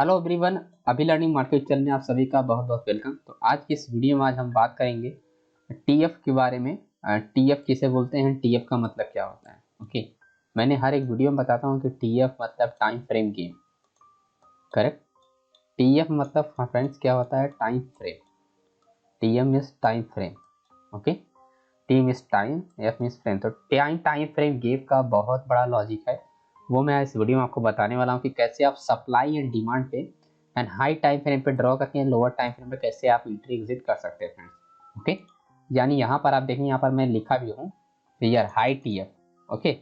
Hello everyone, अभी learning market channel में आप सभी का बहुत बहुत वेलकम। तो आज की इस वीडियो में आज हम बात करेंगे टीएफ के बारे में। टीएफ किसे बोलते हैं, टीएफ का मतलब क्या होता है। ओके, मैंने हर एक वीडियो में बताता हूँ कि टीएफ मतलब time frame game. Correct, TF मतलब फ्रेंड्स क्या होता है, time frame. TM is time frame. Okay, T means time, F means frame. तो टाइम फ्रेम गेम का बहुत बड़ा लॉजिक है, वो मैं इस वीडियो में आपको बताने वाला हूँ कि कैसे आप सप्लाई एंड डिमांड पे एंड हाई टाइम फ्रेम पे ड्रॉ करके लोअर टाइम फ्रेम पे कैसे आप एंट्री एग्जिट कर सकते हैं फ्रेंड्स। ओके, यानी यहाँ पर आप देखेंगे, यहाँ पर मैं लिखा भी हूँ यार high TF. Okay,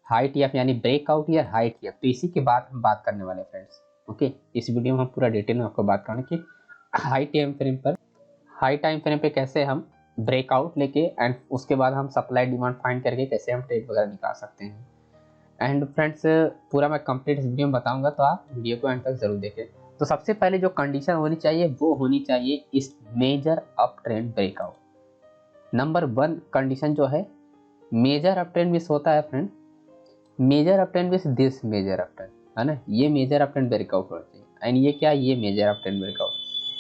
high TF यानी ब्रेकआउट या हाई टीएफ। तो इसी के बाद हम बात करने वाले फ्रेंड्स। ओके, इस वीडियो में हम पूरा डिटेल में आपको बात करेंगे कि हाई टाइम फ्रेम पर, हाई टाइम फ्रेम पे कैसे हम ब्रेकआउट लेके एंड उसके बाद हम सप्लाई डिमांड फाइंड करके कैसे हम ट्रेड वगैरह निकाल सकते हैं। एंड फ्रेंड्स, पूरा मैं कंप्लीट इस वीडियो में बताऊंगा, तो आप वीडियो को एंड तक जरूर देखें। तो सबसे पहले जो कंडीशन होनी चाहिए वो होनी चाहिए इस major up trend breakout. Number 1 condition जो है मेजर अप ट्रेंड मिस होता है friend, major up trend miss this major up trend, है ना। ये मेजर अप ट्रेंड ब्रेकआउट होना चाहिए एंड ये क्या, ये मेजर अप ट्रेंड ब्रेकआउट।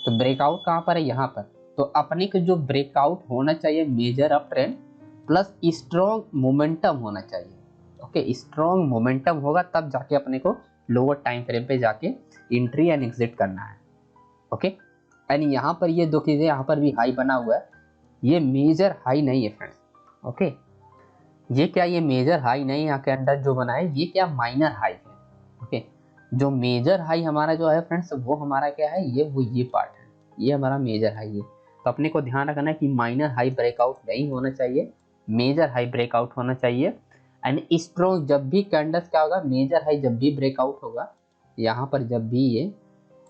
तो ब्रेकआउट कहाँ पर है, यहाँ पर। तो अपने को जो ब्रेकआउट होना चाहिए major up trend plus strong momentum होना चाहिए। ओके, स्ट्रॉन्ग मोमेंटम होगा तब जाके अपने को लोअर टाइम फ्रेम पे जाके एंट्री एंड एग्जिट करना है। ओके, एंड यहाँ पर ये दो चीजें, यहाँ पर भी हाई बना हुआ है, ये मेजर हाई नहीं है फ्रेंड्स। ओके, ये क्या, ये मेजर हाई नहीं, यहाँ के अंदर जो बना है ये क्या, माइनर हाई है। ओके, जो मेजर हाई हमारा जो है फ्रेंड्स, वो हमारा क्या है, ये पार्ट है, ये हमारा मेजर हाई है। तो अपने को ध्यान रखना है कि माइनर हाई ब्रेकआउट नहीं होना चाहिए, मेजर हाई ब्रेकआउट होना चाहिए। एंड स्ट्रॉन्ग, जब भी कैंडल्स क्या होगा, मेजर हाई जब भी ब्रेकआउट होगा, यहाँ पर जब भी ये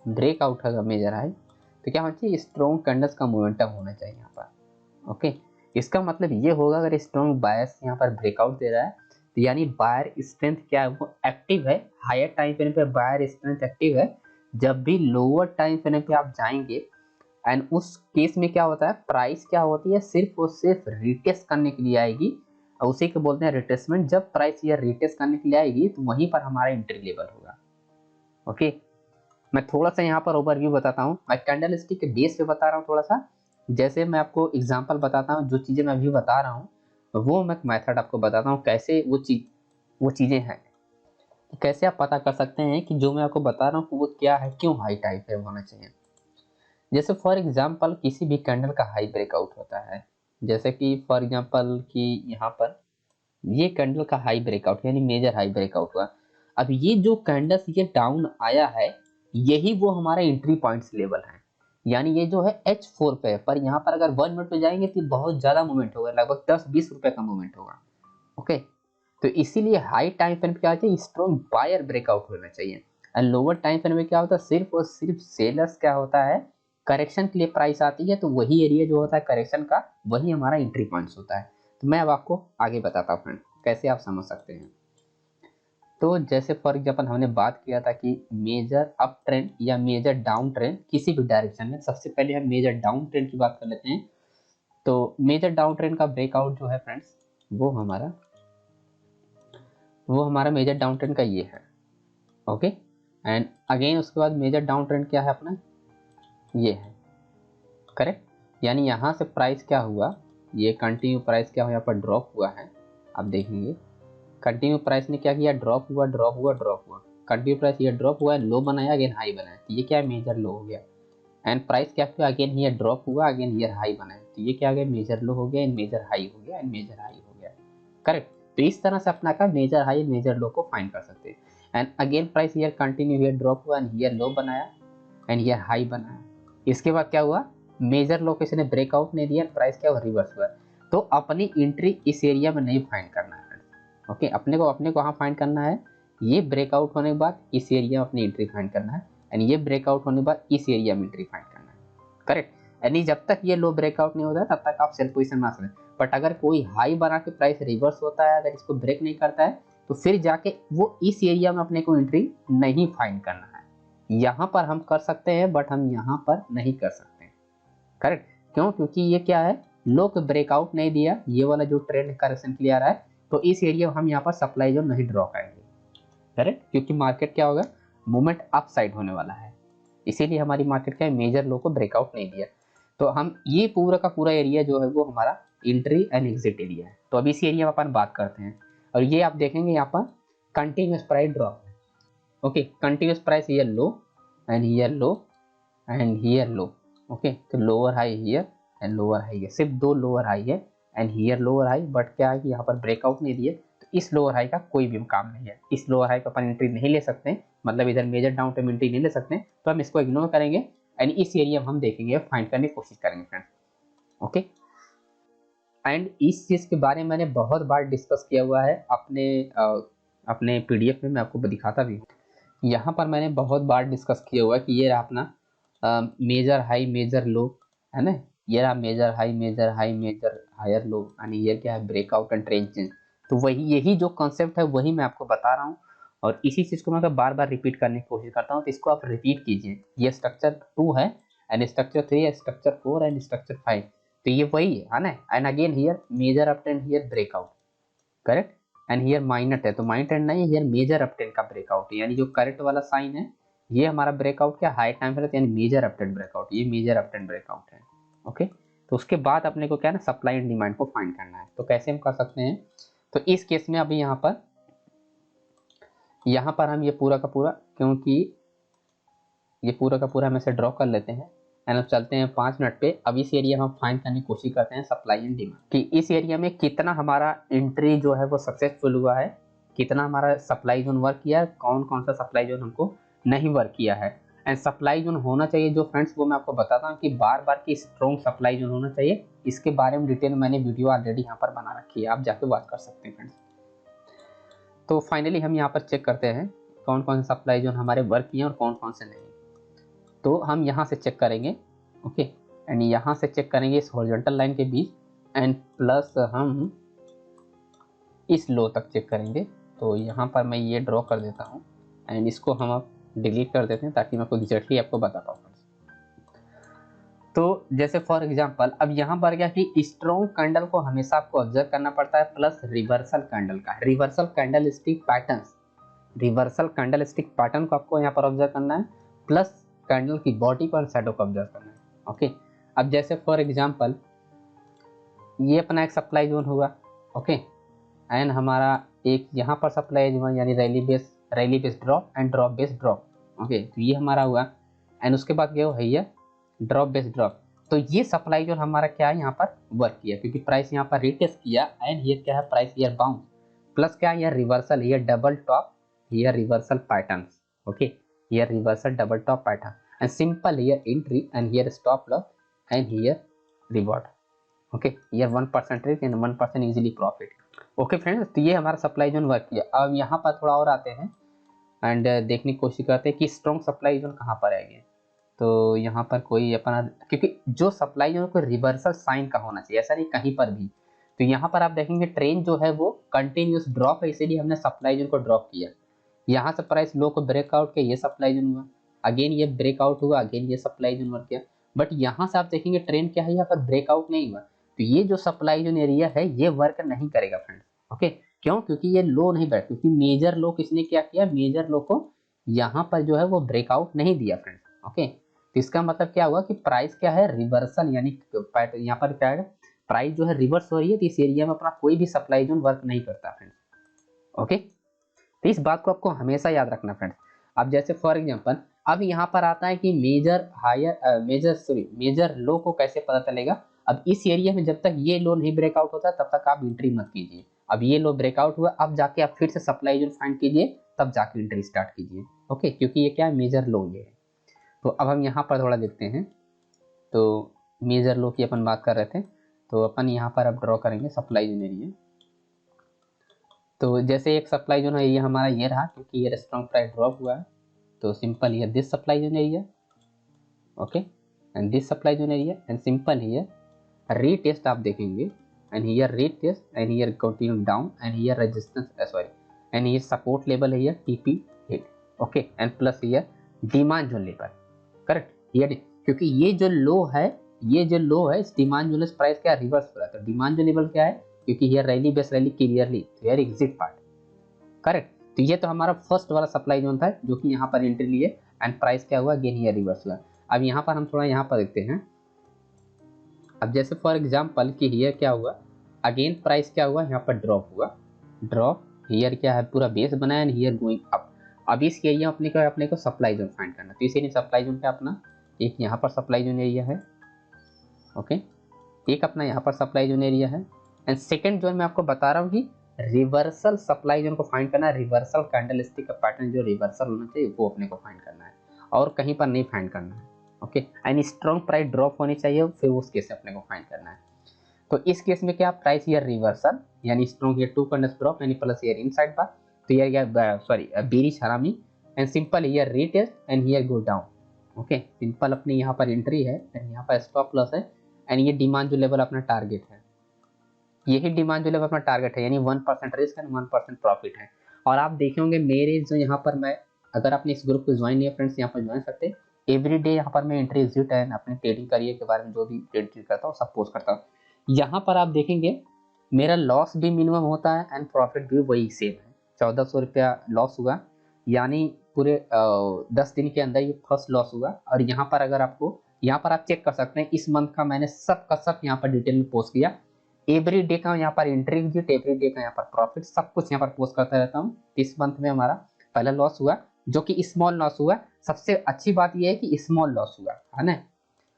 ब्रेकआउट होगा मेजर हाई, तो क्या होना चाहिए, स्ट्रॉन्ग कैंडल्स का मोमेंटम होना चाहिए यहाँ पर। ओके, इसका मतलब ये होगा अगर स्ट्रॉन्ग बायर्स यहाँ पर ब्रेकआउट दे रहा है, तो यानी बायर स्ट्रेंथ क्या है, वो एक्टिव है। हायर टाइम फ्रेम पे बायर स्ट्रेंथ एक्टिव है। जब भी लोअर टाइम फ्रेम पे आप जाएंगे एंड उस केस में क्या होता है, प्राइस क्या होती है, सिर्फ और सिर्फ रिटेस्ट करने के लिए आएगी, और उसी को बोलते हैं रिटेस्टमेंट। जब प्राइस ये रिटेस्ट करने के लिए आएगी तो वहीं पर हमारा एंट्री लेवल होगा। ओके, मैं थोड़ा सा यहाँ पर ओवरव्यू बताता हूँ, मैं कैंडल स्टिक के बेस पे बता रहा हूँ थोड़ा सा। जैसे मैं आपको एग्जांपल बताता हूँ, जो चीज़ें मैं अभी बता रहा हूँ वो मैं मेथड आपको बताता हूँ, कैसे वो चीज़ें हैं, कैसे आप पता कर सकते हैं कि जो मैं आपको बता रहा हूँ वो क्या है, क्यों हाई टाइम फ्रेम होना चाहिए। जैसे फॉर एग्जांपल किसी भी कैंडल का हाई ब्रेकआउट होता है, जैसे कि फॉर एग्जांपल कि यहाँ पर ये कैंडल का हाई ब्रेकआउट यानी मेजर हाई ब्रेकआउट हुआ। अब ये जो कैंडल्स ये डाउन आया है, यही वो हमारा एंट्री पॉइंट्स लेवल है। यानी ये जो है H4 पे है, पर यहाँ पर अगर 1 मिनट पे जाएंगे तो बहुत ज्यादा मूवमेंट होगा, लगभग 10-20 रुपए का मूवमेंट होगा। ओके, तो इसीलिए हाई टाइम फ्रेम पे क्या होता है, स्ट्रॉन्ग बायर ब्रेकआउट होना चाहिए। एंड लोअर टाइम फ्रेम में क्या होता है, सिर्फ और सिर्फ सेलर्स क्या होता है, करेक्शन के लिए प्राइस आती है, तो वही एरिया जो होता है करेक्शन का, वही हमारा एंट्री पॉइंट्स होता है। तो मैं अब आपको आगे बताता हूँ फ्रेंड कैसे आप समझ सकते हैं। तो जैसे फॉर एग्जाम्पल हमने बात किया था कि मेजर अप ट्रेंड या मेजर डाउन ट्रेंड किसी भी डायरेक्शन में, सबसे पहले हम मेजर डाउन ट्रेंड की बात कर लेते हैं। तो मेजर डाउन ट्रेंड का ब्रेकआउट जो है फ्रेंड्स, वो हमारा मेजर डाउन ट्रेंड का ये है। ओके, एंड अगेन उसके बाद मेजर डाउन ट्रेंड क्या है अपना, ये है। करेक्ट, यानी यहाँ से प्राइस क्या हुआ, ये कंटिन्यू प्राइस क्या हुआ, यहाँ पर ड्रॉप हुआ है। आप देखेंगे कंटिन्यू प्राइस ने क्या किया, ड्रॉप हुआ ड्रॉप हुआ ड्रॉप हुआ, कंटिन्यू प्राइस ये ड्रॉप हुआ, लो बनाया अगेन हाई बनाया, तो ये क्या है, मेजर लो हो गया। एंड प्राइस क्या हुआ, अगेन ये ड्रॉप हुआ अगेन ये हाई बनाया, तो ये क्या हो गया, मेजर लो हो गया एंड मेजर हाई हो गया एंड मेजर हाई हो गया। करेक्ट, तो इस तरह से अपना का मेजर हाई मेजर लो को फाइंड कर सकते हैं। And again price here continue here drop हुआ एंड हियर लो बनाया एंड हियर हाई बनाया। इसके बाद क्या हुआ, मेजर लो किसी ने ब्रेकआउट नहीं दिया, प्राइस क्या हुआ, रिवर्स हुआ। तो अपनी एंट्री इस एरिया में नहीं फाइंड करना है। ओके, अपने को कहाँ फाइंड करना है, ये ब्रेकआउट होने के बाद इस एरिया में अपनी एंट्री फाइंड करना है एंड ये ब्रेकआउट होने के बाद इस एरिया में एंट्री फाइंड करना है। करेक्ट, यानी जब तक ये लो ब्रेकआउट नहीं होता है तब तक आप सेल पोजीशन ना सकते। बट अगर कोई हाई बना के प्राइस रिवर्स होता है, अगर इसको ब्रेक नहीं करता है, तो फिर जाके वो इस एरिया में अपने को एंट्री नहीं फाइंड करना है। यहाँ पर हम कर सकते हैं बट हम यहाँ पर नहीं कर सकते। करेक्ट, क्यों, क्योंकि ये क्या है, लो को ब्रेकआउट नहीं दिया, ये वाला जो ट्रेंड करेक्शन के लिए आ रहा है, तो इस एरिया में हम यहाँ पर सप्लाई जो नहीं ड्रॉ करेंगे। करेक्ट, क्योंकि मार्केट क्या होगा, मूवमेंट अप साइड होने वाला है। इसीलिए हमारी मार्केट क्या है, मेजर लो को ब्रेकआउट नहीं दिया। तो हम ये पूरा का पूरा एरिया जो है वो हमारा एंट्री एंड एग्जिट एरिया है। तो अब इस एरिया में अपन बात करते हैं, और ये आप देखेंगे यहाँ पर continuous price drop. Okay, continuous price here low and here low and here low. Okay, तो lower high here and lower high है, सिर्फ 2 लोअर हाई है and here lower high, but क्या है कि यहाँ पर ब्रेकआउट नहीं दिए, तो इस लोअर हाई का कोई भी काम नहीं है। इस लोअर हाई को अपन एंट्री नहीं ले सकते, मतलब इधर मेजर डाउन टाइम एंट्री नहीं ले सकते, तो हम इसको इग्नोर करेंगे एंड इस एरिया में हम देखेंगे, फाइंड करने की कोशिश करेंगे फ्रेंड्स। ओके, एंड इस चीज के बारे में मैंने बहुत बार डिस्कस किया हुआ है अपने पीडीएफ में, मैं आपको दिखाता भी हूँ। यहाँ पर मैंने बहुत बार डिस्कस किया हुआ है कि ये रहा अपना मेजर हाई मेजर लो, है ना, ये रहा major high major higher low, यानी ये क्या है, ब्रेकआउट एंड ट्रेंड चेंज। तो वही यही जो कॉन्सेप्ट है वही मैं आपको बता रहा हूँ, और इसी चीज को मैं बार बार रिपीट करने की कोशिश करता हूँ। तो इसको आप रिपीट कीजिए, ये स्ट्रक्चर 2 है एंड स्ट्रक्चर 3 है, स्ट्रक्चर 4 एंड स्ट्रक्चर 5, तो ये वही है ना। And again here major up trend, here breakout, correct, and here minor है, तो माइनर ट्रेंड नहीं, हियर मेजर अप ट्रेंड का ब्रेकआउट है, यानी जो करेक्ट वाला साइन है ये हमारा ब्रेकआउट क्या हाई टाइम पर, यानी मेजर अप ट्रेंड ब्रेकआउट, ये मेजर अप ट्रेंड ब्रेकआउट है। ओके, तो उसके बाद अपने को क्या है ना, सप्लाई एंड डिमांड को फाइंड करना है। तो कैसे हम कर सकते हैं, तो इस केस में अभी यहाँ पर हम ये पूरा का पूरा, क्योंकि ये पूरा का पूरा हम इसे ड्रॉ कर लेते हैं एंड अब चलते हैं 5 मिनट पे। अब इस एरिया में हम फाइंड करने की कोशिश करते हैं सप्लाई एंड डिमांड, कि इस एरिया में कितना हमारा एंट्री जो है वो सक्सेसफुल हुआ है, कितना हमारा सप्लाई जोन वर्क किया है, कौन कौन सा सप्लाई जोन हमको नहीं वर्क किया है। एंड सप्लाई जोन होना चाहिए जो फ्रेंड्स, वो मैं आपको बताता हूँ कि बार बार की स्ट्रॉन्ग सप्लाई जोन होना चाहिए। इसके बारे में डिटेल मैंने वीडियो ऑलरेडी यहाँ पर बना रखी है, आप जाके वॉच कर सकते हैं फ्रेंड्स। तो फाइनली हम यहाँ पर चेक करते हैं कौन कौन से सप्लाई जोन हमारे वर्क किए और कौन कौन से नहीं। तो हम यहाँ से चेक करेंगे, ओके, एंड यहाँ से चेक करेंगे इस हॉरिजॉन्टल लाइन के बीच, एंड प्लस हम इस लो तक चेक करेंगे। तो यहाँ पर मैं ये ड्रॉ कर देता हूँ एंड इसको हम अब डिलीट कर देते हैं ताकि मैं खुद एग्जैक्टली आपको बता पाऊँ। तो जैसे फॉर एग्जांपल अब यहाँ पर क्या कि स्ट्रॉन्ग कैंडल को हमेशा आपको ऑब्जर्व करना पड़ता है, प्लस रिवर्सल कैंडल का, reversal candle stick pattern, reversal candle stick pattern को आपको यहाँ पर ऑब्जर्व करना है, प्लस कैंडल की बॉडी पर शैडो को ऑब्जर्व करना है। ओके, अब जैसे फॉर एग्जांपल ये अपना एक सप्लाई जोन हुआ, ओके, एंड हमारा एक यहाँ पर सप्लाई जोन यानी rally base drop and drop base drop. Okay, तो ये हमारा हुआ एंड उसके बाद क्या है ये ड्रॉप बेस ड्रॉप। तो ये सप्लाई जोन हमारा क्या है यहाँ पर वर्क किया, क्योंकि प्राइस यहाँ पर रिटेस्ट किया एंड ये क्या है प्राइस हियर बाउंस, प्लस क्या है reversal, here double top, here reversal patterns. Okay, here reversal double top pattern and simple here entry and here stop loss and here reward. Okay, here 1% risk and 1% easily profit. Okay friends, तो ये हमारा supply zone work किया। अब यहाँ पर थोड़ा और आते हैं एंड देखने की कोशिश करते हैं कि स्ट्रॉन्ग सप्लाई जोन कहाँ पर आएगी। तो यहाँ पर कोई अपना, क्योंकि जो सप्लाई जोन को रिवर्सल साइन का होना चाहिए, ऐसा नहीं कहीं पर भी। तो यहाँ पर आप देखेंगे ट्रेंड जो है वो कंटिन्यूस ड्रॉप है, इसीलिए हमने सप्लाई जोन को ड्रॉप किया। यहाँ से प्राइस लो को ब्रेकआउट किया, ये सप्लाई जोन हुआ, अगेन ये ब्रेकआउट हुआ, अगेन ये सप्लाई जोन वर्क किया। बट यहाँ से आप देखेंगे ट्रेंड क्या है, यहाँ पर ब्रेकआउट नहीं हुआ, तो ये जो सप्लाई जोन एरिया है ये वर्क नहीं करेगा फ्रेंड्स। ओके, क्यों, क्योंकि ये लो नहीं बैठ, क्योंकि मेजर लो किसने क्या किया, मेजर लो को यहाँ पर जो है वो ब्रेकआउट नहीं दिया फ्रेंड्स। ओके, तो इसका मतलब क्या हुआ कि प्राइस क्या है रिवर्सल, यानी यहाँ पर क्या है प्राइस जो है रिवर्स हो रही है, तो इस एरिया में अपना कोई भी सप्लाई जोन वर्क नहीं करता फ्रेंड्स। ओके, तो इस बात को आपको हमेशा याद रखना फ्रेंड्स। अब जैसे फॉर एग्जांपल अब यहाँ पर आता है कि मेजर लो को कैसे पता चलेगा। अब इस एरिया में जब तक ये लो नहीं ब्रेकआउट होता तब तक आप एंट्री मत कीजिए। अब ये लो ब्रेकआउट हुआ, अब जाके आप फिर से सप्लाई जोन फाइंड कीजिए, तब जाके एंट्री स्टार्ट कीजिए। ओके, क्योंकि ये क्या है मेजर लो ये है। तो अब हम यहाँ पर थोड़ा देखते हैं, तो मेजर लो की अपन बात कर रहे थे, तो अपन यहाँ पर अब ड्रॉ करेंगे सप्लाई जोन एरिया। तो जैसे एक सप्लाई जोन है ये हमारा ये रहा, क्योंकि ये स्ट्रॉन्ग प्राइस ड्रॉप हुआ है, तो simple here this supply zone area, okay, and this supply zone area and simple here retest आप देखेंगे and here retest and here continue down and here resistance sorry and ये support level है here TP hit. Okay, and plus here demand zone level, correct, here क्योंकि ये जो लो है इस demand zone price क्या रिवर्स हो रहा है, तो डिमांड जोन लेवल क्या है, क्योंकि here rally base rally clearly, तो हियर एग्जिट पार्ट, करेक्ट। तो ये तो हमारा फर्स्ट वाला सप्लाई जोन था जो कि यहाँ पर एंट्री लिए एंड प्राइस क्या हुआ, अगेन हियर रिवर्स हुआ। अब यहाँ पर हम थोड़ा यहाँ पर देखते हैं। अब जैसे फॉर एग्जांपल कि हियर क्या हुआ, अगेन प्राइस क्या हुआ, यहाँ पर ड्रॉप हुआ, ड्रॉप हियर क्या है, पूरा बेस बनाया एंड हियर गोइंग अप। अब इस एरिया अपने को सप्लाई जोन फाइंड करना, तो इसीलिए सप्लाई जोन क्या अपना एक यहाँ पर सप्लाई जोन एरिया है, ओके, एक अपना यहाँ पर सप्लाई जोन एरिया है। एंड सेकेंड जोन में आपको बता रहा हूँ कि रिवर्सल सप्लाई जोन को फाइंड करना है, रिवर्सल कैंडलस्टिक का पैटर्न जो रिवर्सल होना चाहिए वो अपने को फाइंड करना है और कहीं पर नहीं फाइंड करना है, okay. And strong price drop होनी चाहिए, फिर उस केस में अपने को फाइंड करना है। तो इस केस में क्या, प्राइस हियर रिवर्सल यानी स्ट्रॉन्ग हियर 2 कैंडल्स ड्रॉप यानी प्लस हियर इनसाइड बार, तो हियर क्या सॉरी बेरिश हरामी and simple here retest and here go down, okay. Simple अपनी यहाँ पर एंट्री है एंड यहाँ पर स्टॉप लॉस है एंड ये डिमांड जो लेवल अपना टारगेट है, यही डिमांड जो लेवल अपना टारगेट है, यानी 1% रिस्क एंड 1% प्रॉफिट है। और आप देखे होंगे मेरे जो यहाँ पर मैं, अगर आपने इस ग्रुप को ज्वाइन किया फ्रेंड्स, यहाँ पर ज्वाइन सकते, एवरी डे यहाँ पर मैं एंट्री एग्जिट एंड अपने ट्रेडिंग करियर के बारे में जो भी ट्रेड करता हूँ सब पोस्ट करता हूँ। यहाँ पर आप देखेंगे मेरा लॉस भी मिनिमम होता है एंड प्रॉफिट भी वही सेम है, 1400 रुपया लॉस हुआ, यानी पूरे 10 दिन के अंदर ये फर्स्ट लॉस हुआ। और यहाँ पर अगर आपको, यहाँ पर आप चेक कर सकते हैं, इस मंथ का मैंने सब का सब यहाँ पर डिटेल में पोस्ट किया, एवरी डे का यहाँ पर एंट्री एग्जिट, एवरी डे का यहाँ पर प्रॉफिट, सब कुछ यहाँ पर पोस्ट करता रहता हूँ। इस मंथ में हमारा पहला लॉस हुआ जो कि स्मॉल लॉस हुआ, सबसे अच्छी बात यह है कि स्मॉल लॉस हुआ है ना,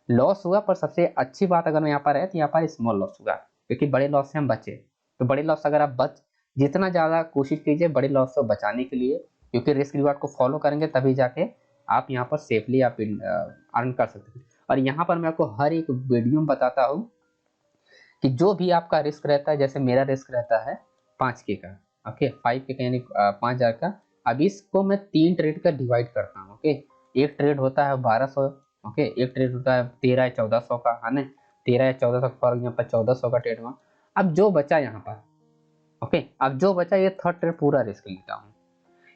लॉस हुआ पर सबसे अच्छी बात अगर यहाँ पर है तो यहाँ पर स्मॉल लॉस हुआ, क्योंकि बड़े लॉस से हम बचे। तो बड़े लॉस अगर आप जितना ज़्यादा कोशिश कीजिए बड़े लॉस से बचाने के लिए, क्योंकि रिस्क रिवार्ड को फॉलो करेंगे तभी जाके आप यहाँ पर सेफली आप अर्न कर सकते हैं। और यहाँ पर मैं आपको हर एक वीडियो में बताता हूँ कि जो भी आपका रिस्क रहता है, जैसे मेरा रिस्क रहता है 5K का, ओके, 5K का यानी 5000 का। अब इसको मैं 3 ट्रेड का डिवाइड करता हूँ, ओके। एक ट्रेड होता है 1200, ओके, एक ट्रेड होता है 13 या 1400 का, है ना, 13 या 1400 का फर्क, यहाँ पर 1400 का ट्रेड हुआ। अब जो बचा यहाँ पर, ओके, अब जो बचा ये थर्ड ट्रेड पूरा रिस्क लेता हूँ,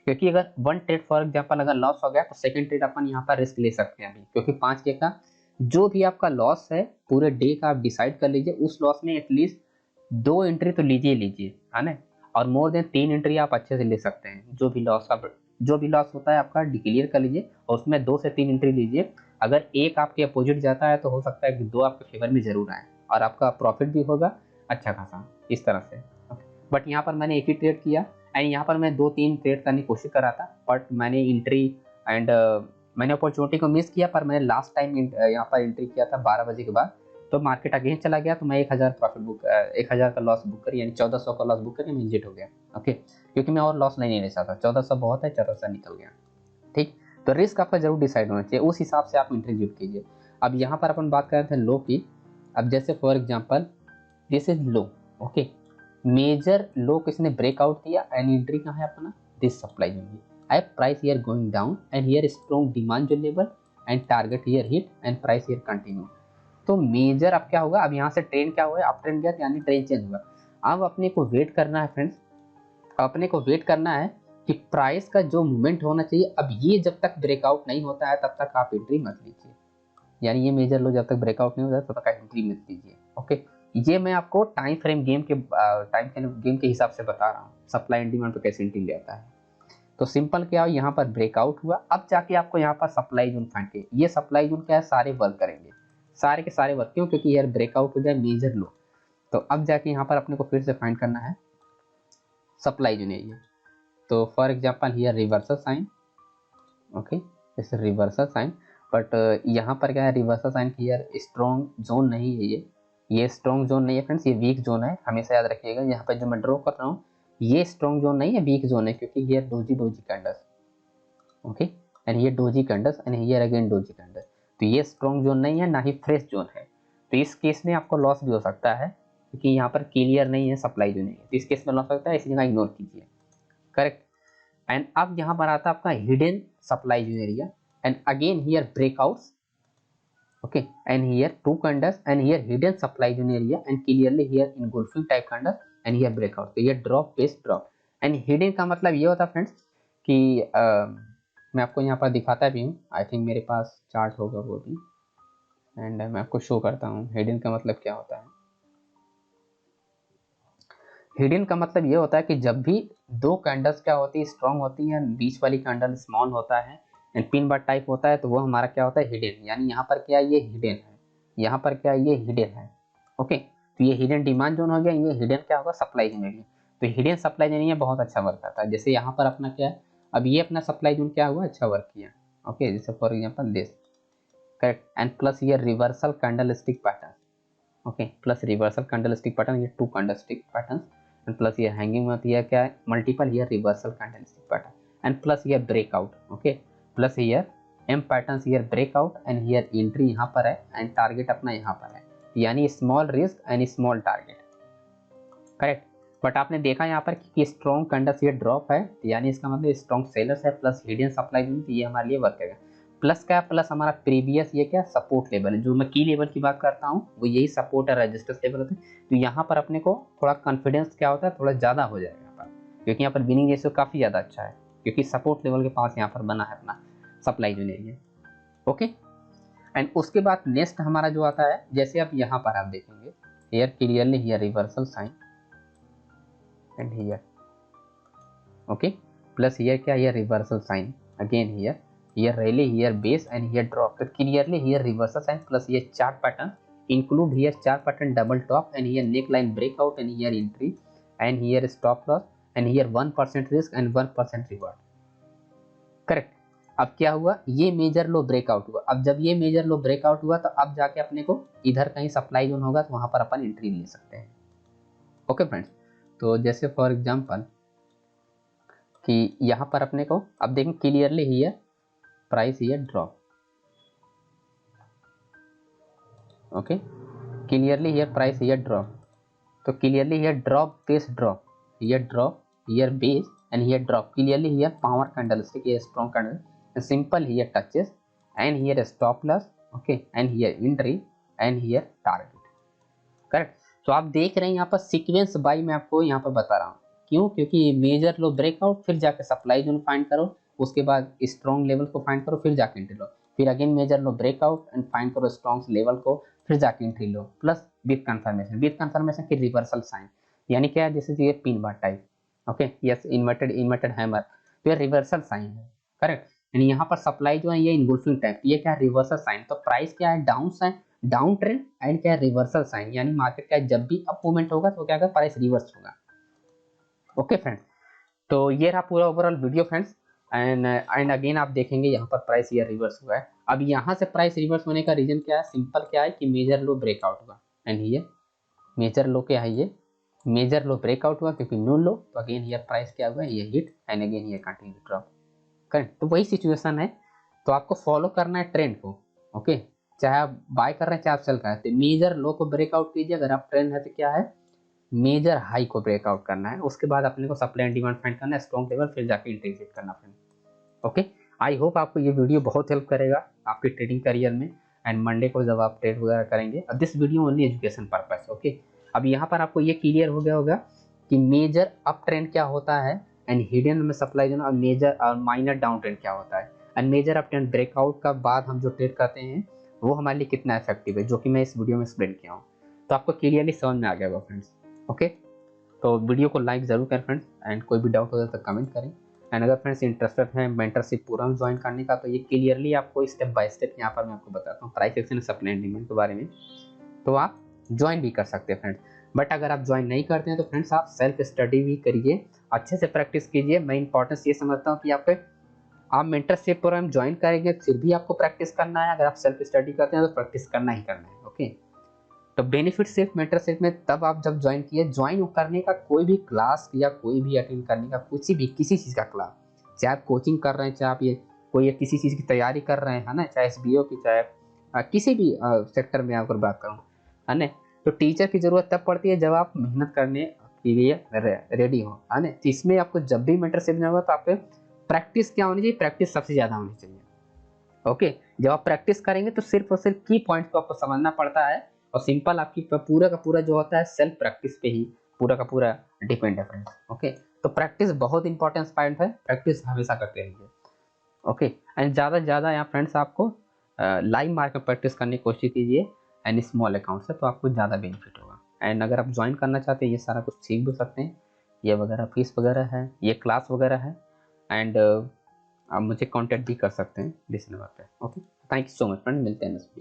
क्योंकि अगर वन ट्रेड फॉर एग्जाम्पल अगर लॉस हो गया तो सेकंड ट्रेड अपन यहाँ पर रिस्क ले सकते हैं अभी, क्योंकि 5K का जो भी आपका लॉस है पूरे डे का आप डिसाइड कर लीजिए, उस लॉस में एटलीस्ट 2 एंट्री तो लीजिए, है ना, और मोर देन 3 एंट्री आप अच्छे से ले सकते हैं। जो भी लॉस होता है आपका डिक्लेयर कर लीजिए और उसमें 2 से 3 एंट्री लीजिए। अगर एक आपके अपोजिट जाता है तो हो सकता है कि 2 आपके फेवर में जरूर आए और आपका प्रॉफिट भी होगा अच्छा खासा, इस तरह से। बट यहाँ पर मैंने एक ही ट्रेड किया एंड यहाँ पर मैं 2-3 ट्रेड करने की कोशिश कर रहा था, बट मैंने एंट्री एंड मैंने अपॉर्चुनिटी को मिस किया। पर मैंने लास्ट टाइम यहाँ पर एंट्री किया था 12 बजे के बाद, तो मार्केट अगेन चला गया, तो मैं 1000 प्रॉफिट 1000 का लॉस बुक कर, यानी 1400 का लॉस बुक करके मैं एग्जिट हो गया, ओके, क्योंकि मैं और लॉस नहीं ले सकता, 1400 बहुत है, 1400 निकल गया, ठीक। तो रिस्क आपका जरूर डिसाइड होना चाहिए, उस हिसाब से आप एंट्री एग्जिट कीजिए। अब यहाँ पर अपन बात कर रहे थे लो की। अब जैसे for example this is low, okay, major low किसने ब्रेकआउट दिया एंड एंट्री कहाँ है अपना, this supply zone, I price here going down and here strong demand जो level and target here hit and price here continue. तो major अब क्या होगा, अब यहाँ से ट्रेंड क्या हुआ, अप ट्रेंड गया यानी ट्रेंड चेंज हुआ। अब अपने को वेट करना है फ्रेंड्स, अपने को वेट करना है कि प्राइस का जो मूवमेंट होना चाहिए, अब ये जब तक ब्रेकआउट नहीं होता है तब तक आप एंट्री मत लीजिए, यानी ये मेजर लो जब तक ब्रेकआउट नहीं होता है तब तक एंट्री मत लीजिए, ओके। ये मैं आपको टाइम फ्रेम गेम के हिसाब से बता रहा हूँ, सप्लाई एंड डिमांड पे कैसे एंट्री लेता है। तो सिंपल क्या, यहाँ पर ब्रेकआउट हुआ, अब जाके आपको यहाँ पर सप्लाई जोन फाइंड किया, ये सप्लाई जोन क्या है, सारे वर्क करेंगे, सारे के सारे वर्क, क्यों, क्योंकि यार ब्रेकआउट हो जाए मेजर लो। तो अब जाके यहाँ पर अपने को फिर से फाइंड करना है सप्लाई जोन एरिया। तो for example here reversal sign, okay, जैसे रिवर्सल साइन, बट यहाँ पर क्या है, रिवर्सल साइन की यार स्ट्रॉन्ग जोन नहीं है, ये स्ट्रॉन्ग जोन नहीं है फ्रेंड्स, ये वीक जोन है, हमेशा याद रखिएगा। यहाँ पर जो मैं ड्रॉ कर रहा हूँ ये स्ट्रॉन्ग जोन नहीं है, वीक जोन है, क्योंकि ये डोजी कैंडल्स, ओके, एंड ये doji candles and here again doji candles, तो ये स्ट्रॉन्ग जोन नहीं है, ना ही फ्रेश जोन है। तो इस केस में आपको लॉस भी हो सकता है, क्योंकि यहाँ पर क्लियर नहीं है सप्लाई जोन है, तो इस केस में लॉस सकता है, इसी जगह इग्नोर कीजिए, करेक्ट। एंड अब यहाँ पर आता है आपका hidden supply zone area and again here breakouts, okay, and here 2 candles and here hidden supply zone area and clearly here engulfing type candles and here breakout, तो ये drop base drop and hidden का मतलब ये होता है friends कि मैं आपको यहाँ पर दिखाता भी हूँ, आई थिंक मेरे पास चार्ट होगा वो भी, एंड मैं आपको शो करता हूँ हिडन का मतलब क्या होता है। हिडन का मतलब ये होता है कि जब भी 2 कैंडल्स क्या होती है, स्ट्रॉन्ग होती है, बीच वाली कैंडल स्मॉल होता है एंड पिन बार टाइप होता है तो वो हमारा क्या होता है, हिडन, यानी यहाँ पर क्या है, ये हिडन है, यहाँ पर क्या है, ये हिडन है। ओके, तो ये हिडन डिमांड जोन हो गया, ये हिडन क्या होगा, सप्लाई जोन एरिया। तो हिडन सप्लाई जोन ये बहुत अच्छा वर्क करता है। जैसे यहाँ पर अपना क्या है, अब ये अपना सप्लाई जोन क्या हुआ, अच्छा वर्क किया। ओके, जैसे for example this, correct, and plus ये reversal candlestick pattern. Okay, plus reversal candlestick pattern, ये 2 कैंडलस्टिक पैटर्न, एंड प्लस ये हैंगिंग में है क्या है, multiple here reversal candlestick pattern, and plus here breakout. Okay, plus here M pattern, here breakout and here entry यहाँ पर है, and target अपना यहाँ पर है, यानी small risk and small target. Correct, but आपने देखा यहाँ पर कि स्ट्रॉन्ग कैंडल्स हियर ड्रॉप है, यानी इसका मतलब स्ट्रॉन्ग सेलर्स है, प्लस हिडन सप्लाई जोन, ये हमारे लिए वर्क करेगा। प्लस क्या, प्लस हमारा प्रीवियस ये क्या सपोर्ट लेवल है, जो मैं की लेवल की बात करता हूँ वो यही सपोर्ट है, रेजिस्टेंस लेवल होता है। तो यहाँ पर अपने को थोड़ा कॉन्फिडेंस क्या होता है, थोड़ा ज़्यादा हो जाएगा यहाँ पर, क्योंकि यहाँ पर विनिंग रेशियो काफ़ी ज़्यादा अच्छा है, क्योंकि सपोर्ट लेवल के पास यहाँ पर बना है अपना supply zone area. Okay, and उसके बाद नेक्स्ट हमारा जो आता है, जैसे अब यहाँ पर आप देखेंगे here clearly here reversal sign and here, okay, plus here क्या, here reversal sign again here, here rally, here base and here drop, so clearly here reversal sign plus here chart pattern, include here chart pattern double top and here neckline breakout and here entry and here stop loss and here 1% risk and 1% reward। Correct, अब क्या हुआ, ये major low breakout हुआ। अब जब ये major low breakout हुआ तो अब जाके अपने को इधर कहीं सप्लाई जोन होगा तो वहां पर अपन एंट्री ले सकते हैं। ओके फ्रेंड्स, तो जैसे फॉर एग्जांपल कि यहाँ पर अपने को अब देखें clearly here price here drop, okay, clearly here price here drop, तो clearly here drop base drop, here base and here drop, clearly here power candlestick, ये strong candle, simple here touches and here stop loss, okay, and here entry and here target. Correct, तो आप देख रहे हैं यहाँ पर sequence bye मैं आपको यहाँ पर बता रहा हूँ, क्यों, क्योंकि मेजर लो ब्रेकआउट, फिर जाके सप्लाई जोन फाइंड करो, उसके बाद स्ट्रॉन्ग लेवल को फाइंड करो, फिर जाके एंट्री लो, फिर again major low breakout and find करो स्ट्रॉन्ग लेवल को, फिर जाके एंट्री लो, प्लस विथ कंफर्मेशन फिर रिवर्सल साइन, यानी क्या है, जैसे ये pin bar type, okay, yes inverted hammer, फिर रिवर्सल साइन है। करेक्ट, यानी यहाँ पर सप्लाई जो है ये इनगुल्फिंग टाइप, ये क्या है, रिवर्सल साइन, तो प्राइस क्या है, down sign, down trend and क्या है, रिवर्सल साइन, यानी मार्केट का जब भी अप मूवमेंट होगा तो क्या होगा, प्राइस रिवर्स होगा। ओके फ्रेंड्स, तो ये रहा पूरा overall video friends, and again आप देखेंगे यहाँ पर प्राइस ये रिवर्स हुआ है। अब यहाँ से प्राइस रिवर्स होने का रीजन क्या है, सिंपल क्या है कि मेजर लो ब्रेकआउट हुआ, एंड ये मेजर लो क्या है, ये मेजर लो ब्रेकआउट हुआ, क्योंकि नो लो, तो अगेन हियर प्राइस क्या हुआ, ये hit and again here continue drop. Correct, तो वही सिचुएशन है, तो आपको फॉलो करना है ट्रेंड को। ओके, चाहे आप बाय कर रहे हैं चाहे आप सेल कर रहे हैं, तो मेजर लो को ब्रेकआउट कीजिए, अगर आप ट्रेंड है तो क्या है, मेजर हाई को ब्रेकआउट करना है, उसके बाद अपने को सप्लाई एंड डिमांड फाइंड करना है, स्ट्रॉन्ग लेवल, फिर जाके एंट्री सेट करना फ्रेंड। ओके, आई होप आपको ये वीडियो बहुत हेल्प करेगा आपके ट्रेडिंग करियर में, एंड मंडे को जब आप ट्रेड वगैरह करेंगे, this video only education purpose. Okay, अब यहाँ पर आपको ये क्लियर हो गया होगा कि मेजर अप ट्रेंड क्या होता है, एंड हिडन में सप्लाई जोन, और मेजर और माइनर डाउन ट्रेंड क्या होता है, and major up trend breakout का बाद हम जो ट्रेड करते हैं वो हमारे लिए कितना इफेक्टिव है, जो कि मैं इस वीडियो में एक्सप्लेन किया हूँ। तो आपको क्लियरली समझ में आ गया होगा फ्रेंड्स। ओके, तो वीडियो को लाइक जरूर करें फ्रेंड्स, एंड कोई भी डाउट हो जाए तो कमेंट करें, एंड अगर फ्रेंड्स इंटरेस्टेड हैं मेंटरशिप पूरा ज्वाइन करने का, तो ये क्लियरली आपको स्टेप बाय स्टेप यहाँ पर मैं आपको बताता हूँ price action supply and demand के बारे में, तो आप ज्वाइन भी कर सकते हैं फ्रेंड्स। बट अगर आप ज्वाइन नहीं करते हैं तो फ्रेंड्स आप सेल्फ स्टडी भी करिए, अच्छे से प्रैक्टिस कीजिए। मैं इंपॉर्टेंस ये समझता हूँ कि आप मेंटरशिप प्रोग्राम ज्वाइन करेंगे फिर भी आपको प्रैक्टिस करना है, अगर आप सेल्फ स्टडी करते हैं तो प्रैक्टिस करना ही करना है। ओके, तो बेनिफिट सिर्फ मेंटरशिप में तब आप जब ज्वाइन किए, ज्वाइन करने का कोई भी क्लास या कोई भी अटेंड करने का कुछ भी किसी चीज़ का क्लास, चाहे आप कोचिंग कर रहे हैं, चाहे आप ये कोई किसी चीज़ की तैयारी कर रहे हैं, है ना, चाहे SBO की, चाहे किसी भी सेक्टर में अगर बात करूँ, है ना, तो टीचर की ज़रूरत तब पड़ती है जब आप मेहनत करने के लिए रेडी हो, है ना। तो इसमें आपको जब भी मेंटरशिप में होगा तो आपको प्रैक्टिस क्या होनी चाहिए, प्रैक्टिस सबसे ज़्यादा होनी चाहिए। ओके, जब आप प्रैक्टिस करेंगे तो सिर्फ और सिर्फ की पॉइंट को आपको समझना पड़ता है, और सिंपल आपकी पूरा का पूरा जो होता है सेल्फ प्रैक्टिस पे ही पूरा का पूरा डिपेंड है फ्रेंड्स। ओके, तो प्रैक्टिस बहुत इंपॉर्टेंट पॉइंट है, प्रैक्टिस हमेशा करते रहिए। ओके, एंड ज़्यादा से ज़्यादा यहाँ फ्रेंड्स आपको लाइव मार्केट प्रैक्टिस करने की कोशिश कीजिए, एंड स्मॉल अकाउंट से, तो आपको ज़्यादा बेनिफिट होगा। एंड अगर आप ज्वाइन करना चाहते हैं, ये सारा कुछ सीख भी सकते हैं, ये वगैरह फीस वगैरह है, ये क्लास वगैरह है, एंड आप मुझे कांटेक्ट भी कर सकते हैं इस नंबर पे। Okay, thank you so much friend, मिलते हैं नेक्स्ट वीडियो।